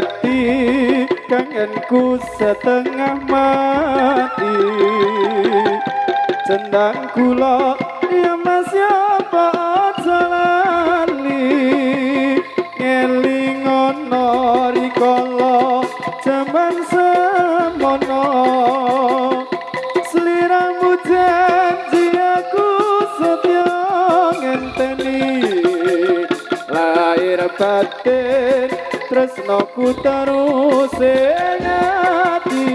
ati kangenku setengah mati cendang kula ya mas ya aja lali eling ana rikala jaman semono sliramu janji aku setya ngenteni lahir batin tresnoku terus ing ati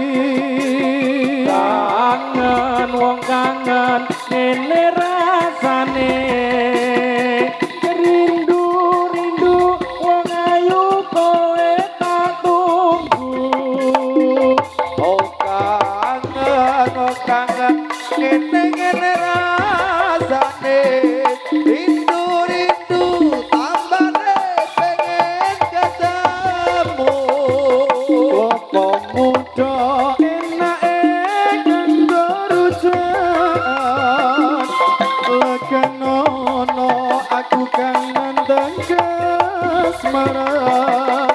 kangen wong kangen ngene rasane rindu rindu wong ayu kowe tak tunggu oh kangen ngene ngene rasane rindu rindu tambane pengen ketemu opo muda enake kanggo rujukan lekenono aku kangen kasmaran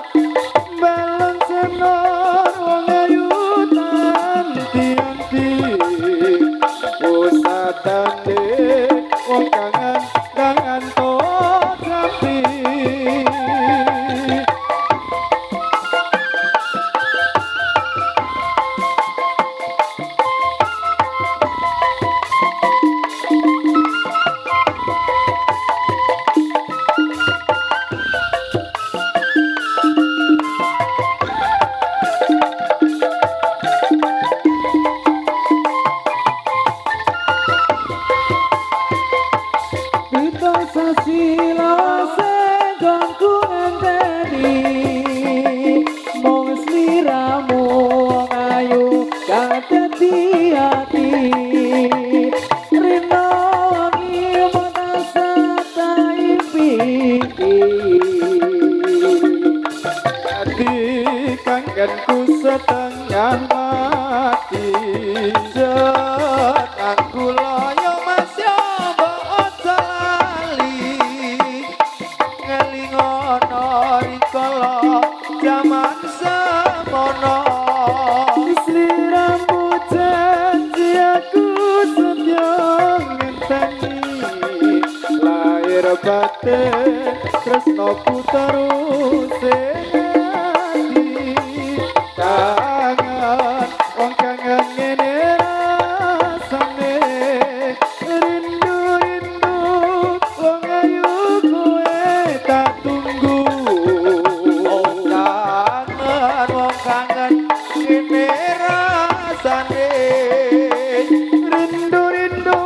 balon senor wong ayu tanti-anti usatane wong kangen kangen to jampi sasila sedangku ngenteni mong sliramu wong ayu kadadi ati rina wangi mata impi ati kangenku setengah mati setang kula yo mas yo jaman semono sliramu janji aku setya ngenteni lahir batin tresnoku terus ing ati kangen wong kangen ngene rasane rindu rindu wong ayu kowe tak tunggu kangen ini rasane rindu rindu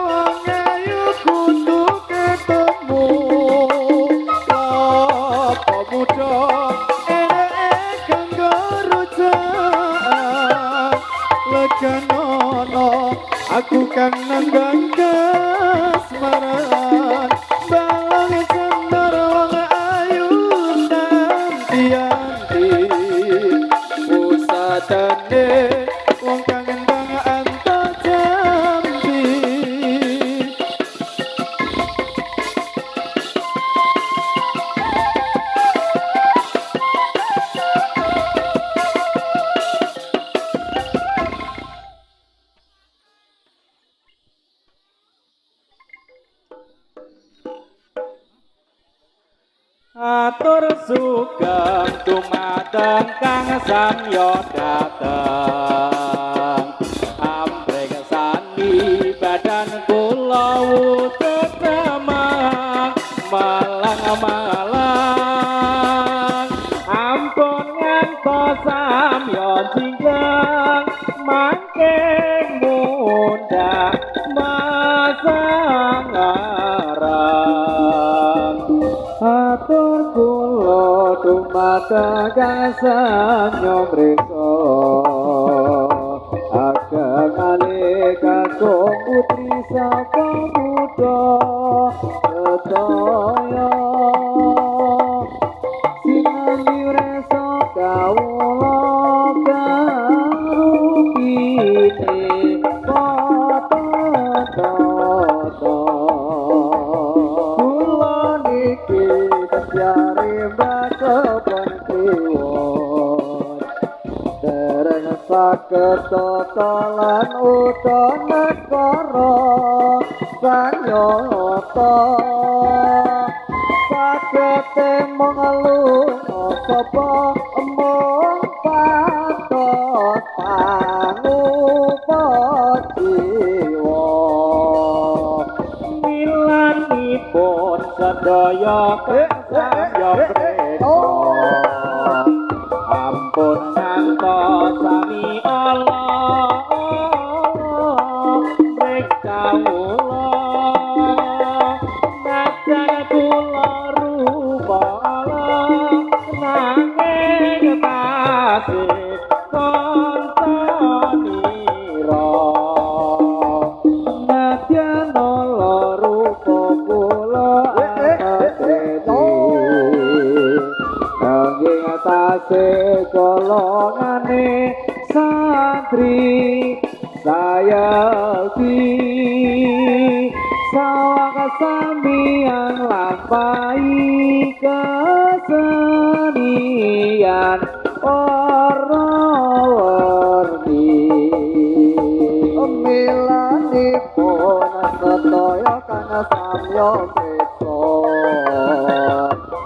ngayu kudu ketemu apa muda kanggo rujukan lekenono aku kangen kasmaran balong sendor wong ayu tanti-anti usatane wong kangen banget antar jambi atur sugeng dumateng kang samya dateng ambrek sani badan kula wujud remang malang-malang ampun ngantos samya jinjang mangking mundhak masangaran atur kula dumateng samya mriksa ageng alih kakung putri saka muda sedaya sinambi resa kawula karupine pata kula niki tesyari mbak kepen kiwa saged totolan udana negara sanyata saged mengeluh sapa mung patos pangupajiwa milanipun sedaya saya preka ampun ngantos sami Allah preka kula najan kula rupa nanging tasih kontonira najan ala rupa kula nanging tasih golongane santri sayati sawak sambiang lampai kesenian warna-warni milanipun sedaya kang samya kita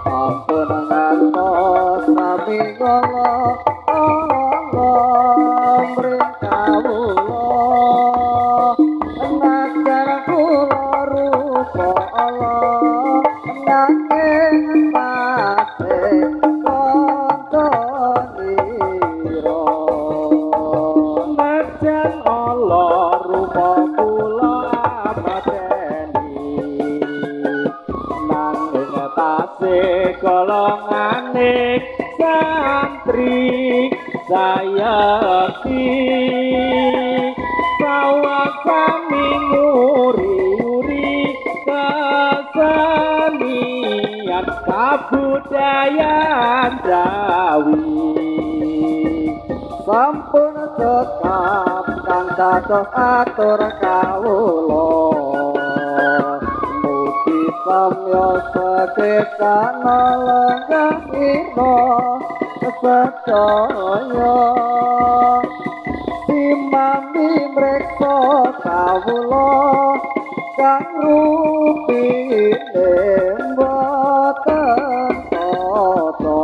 ampun ngantos sami kala Allah mrikawula najar kula rupa Allah nanging tasih kontonira najan Allah rupa kula mateni nanging tasih golongane santri sayati sawak kami nguri-uri kesenian kabudayan Jawi sampun cekap kang dados atur kawula mugi samya sekekana lenggah ira sedaya simami mreksa kawula kang rupine mboten tata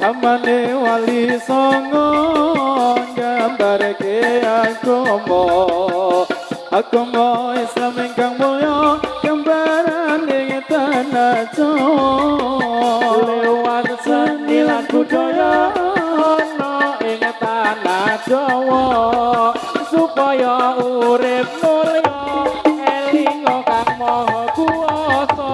Amane wali songo gambarke agama Islam ingkang mulya gambaran ing tanah Jawa lewat seni lan budaya ana ing tanah Jawa supaya urip mulya eling kang maha kuwasa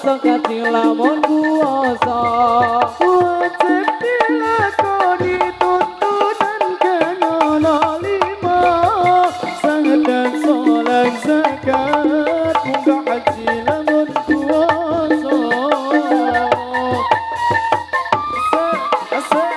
kati lamun kuasa wajib dilakoni tuntunan kanono 5 sangat dan sholat zakat munggah haji lamun kuasa asa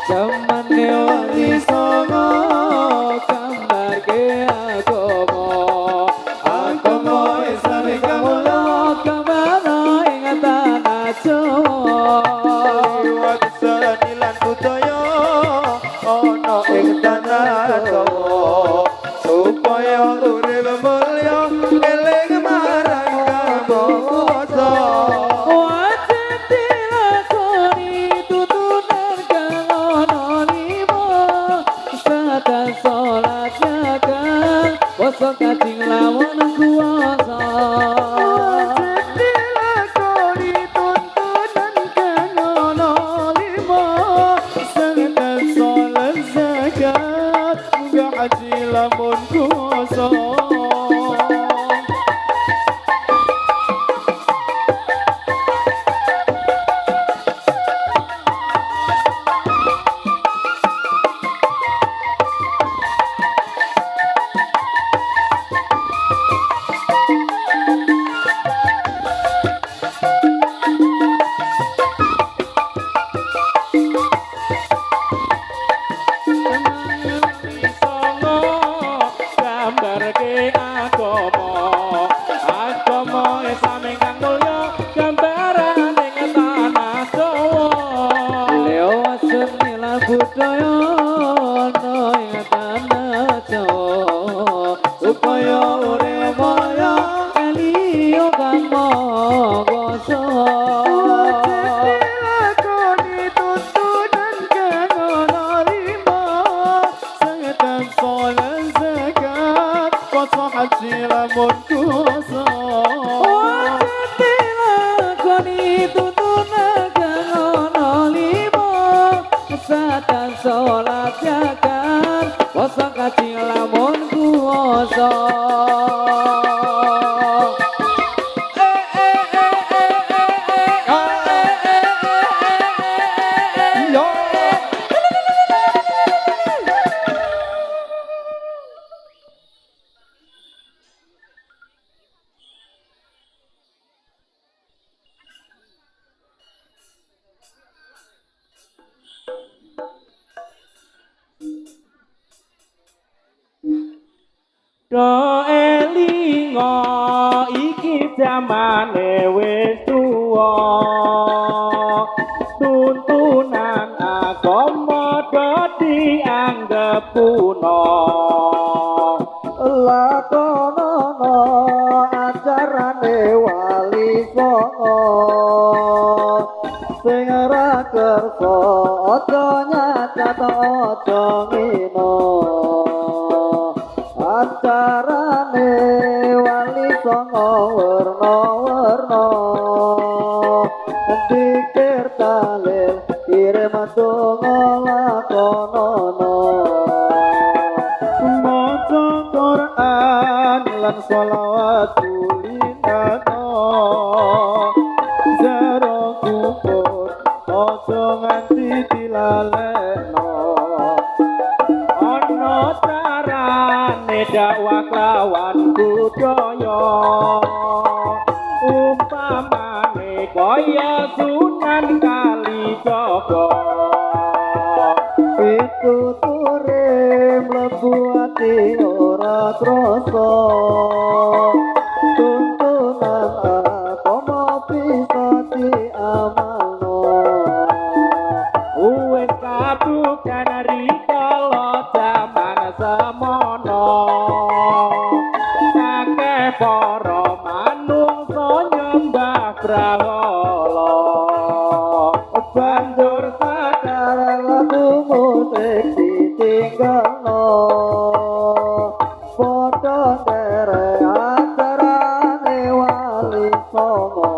Jawa kajing lawan kuasa. Lamun kuasa Do elingo iki jamane wis tuwa tuntunan agama dadi anggep puna lakonono ajarane wali songo sing ora kersa aja nyacat aja ngino acarane wali songo werna-werna dikir talil kirim donga lakonono maca Quran lan sholawat tulindano zero kubur aja nganti dilalekno ana carane dakwah lawan budaya umpamane kaya Sunan Kalijaga pituture mlebu ati ora krasa tuntunan agama bisa diamalno wis kabukan rikala jaman semono akeh para manungsa nyembah brahala banjur sadar lagu musik ditinggalno padha nderek acarane wali songo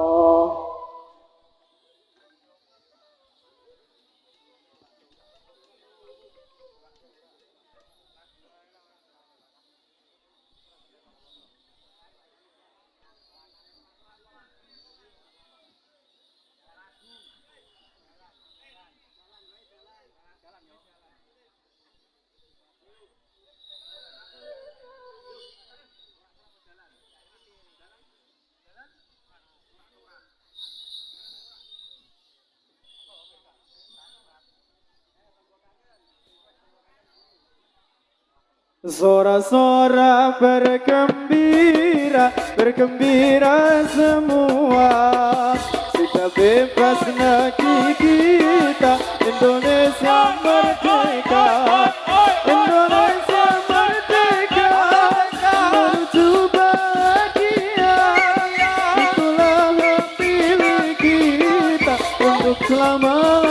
Sorak-sorak bergembira, bergembira semua. Sudah bebas negeri kita, Indonesia merdeka. Indonesia merdeka, menuju bahagia. Itulah hak pilih kita untuk selama